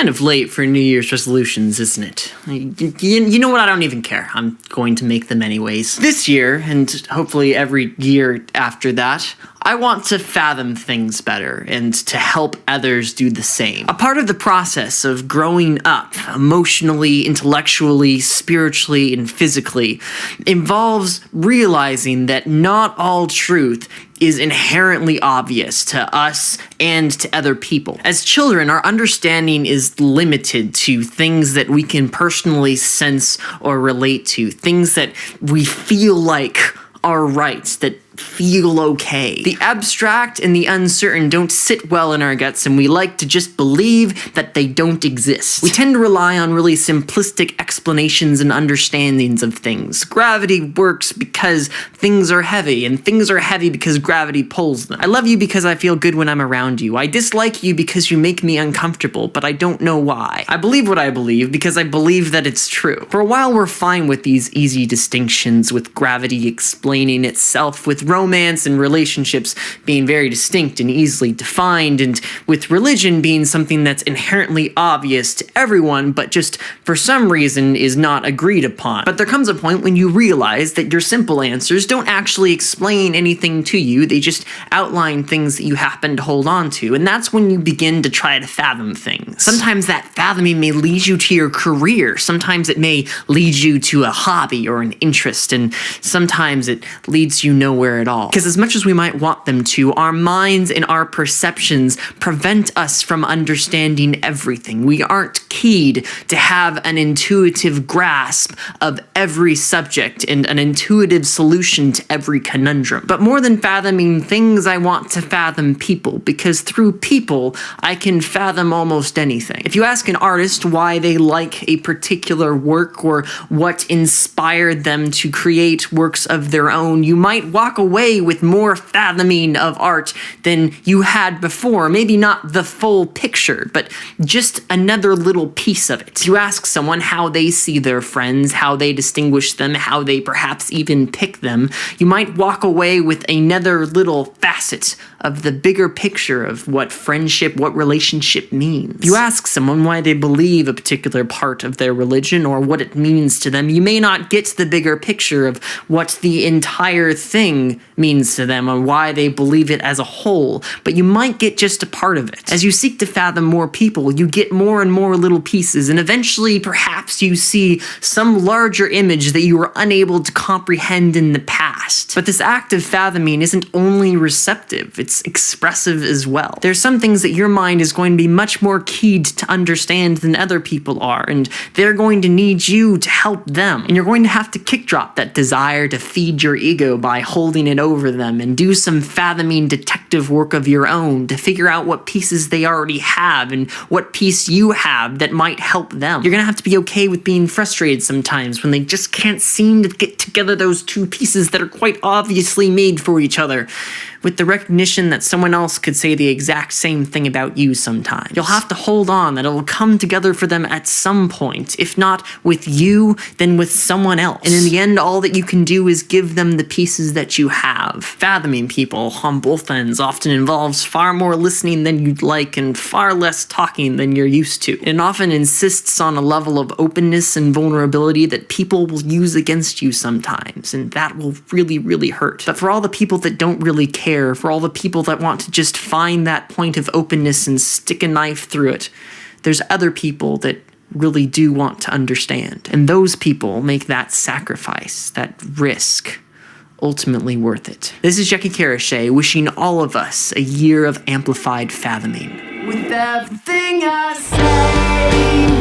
kind of late for New Year's resolutions, isn't it? You know what? I don't even care. I'm going to make them anyways. This year, and hopefully every year after that, I want to fathom things better and to help others do the same. A part of the process of growing up, emotionally, intellectually, spiritually, and physically, involves realizing that not all truth is inherently obvious to us and to other people. As children, our understanding is limited to things that we can personally sense or relate to, things that we feel like are right, that feel okay. The abstract and the uncertain don't sit well in our guts, and we like to just believe that they don't exist. We tend to rely on really simplistic explanations and understandings of things. Gravity works because things are heavy, and things are heavy because gravity pulls them. I love you because I feel good when I'm around you. I dislike you because you make me uncomfortable, but I don't know why. I believe what I believe because I believe that it's true. For a while, we're fine with these easy distinctions, with gravity explaining itself, with romance and relationships being very distinct and easily defined, and with religion being something that's inherently obvious to everyone, but just for some reason is not agreed upon. But there comes a point when you realize that your simple answers don't actually explain anything to you, they just outline things that you happen to hold on to, and that's when you begin to try to fathom things. Sometimes that fathoming may lead you to your career, sometimes it may lead you to a hobby or an interest, and sometimes it leads you nowhere at all. Because as much as we might want them to, our minds and our perceptions prevent us from understanding everything. We aren't keyed to have an intuitive grasp of every subject and an intuitive solution to every conundrum. But more than fathoming things, I want to fathom people, because through people, I can fathom almost anything. If you ask an artist why they like a particular work or what inspired them to create works of their own, you might walk away with more fathoming of art than you had before. Maybe not the full picture, but just another little piece of it. You ask someone how they see their friends, how they distinguish them, how they perhaps even pick them, you might walk away with another little facet of the bigger picture of what friendship, what relationship means. You ask someone why they believe a particular part of their religion or what it means to them, you may not get the bigger picture of what the entire thing means to them or why they believe it as a whole, but you might get just a part of it. As you seek to fathom more people, you get more and more little pieces, and eventually perhaps you see some larger image that you were unable to comprehend in the past. But this act of fathoming isn't only receptive, it's expressive as well. There's some things that your mind is going to be much more keyed to understand than other people are, and they're going to need you to help them. And you're going to have to kick drop that desire to feed your ego by holding it over them and do some fathoming detective work of your own to figure out what pieces they already have and what piece you have that might help them. You're gonna have to be okay with being frustrated sometimes when they just can't seem to get together those two pieces that are quite obviously made for each other, with the recognition that someone else could say the exact same thing about you sometimes. You'll have to hold on that it'll come together for them at some point, if not with you, then with someone else. And in the end, all that you can do is give them the pieces that you have. Fathoming people on both ends often involves far more listening than you'd like and far less talking than you're used to. It often insists on a level of openness and vulnerability that people will use against you sometimes, and that will really, really hurt. But for all the people that don't really care, for all the people that want to just find that point of openness and stick a knife through it, there's other people that really do want to understand. And those people make that sacrifice, that risk, ultimately worth it. This is Jacke Karashae, wishing all of us a year of amplified fathoming. With everything I say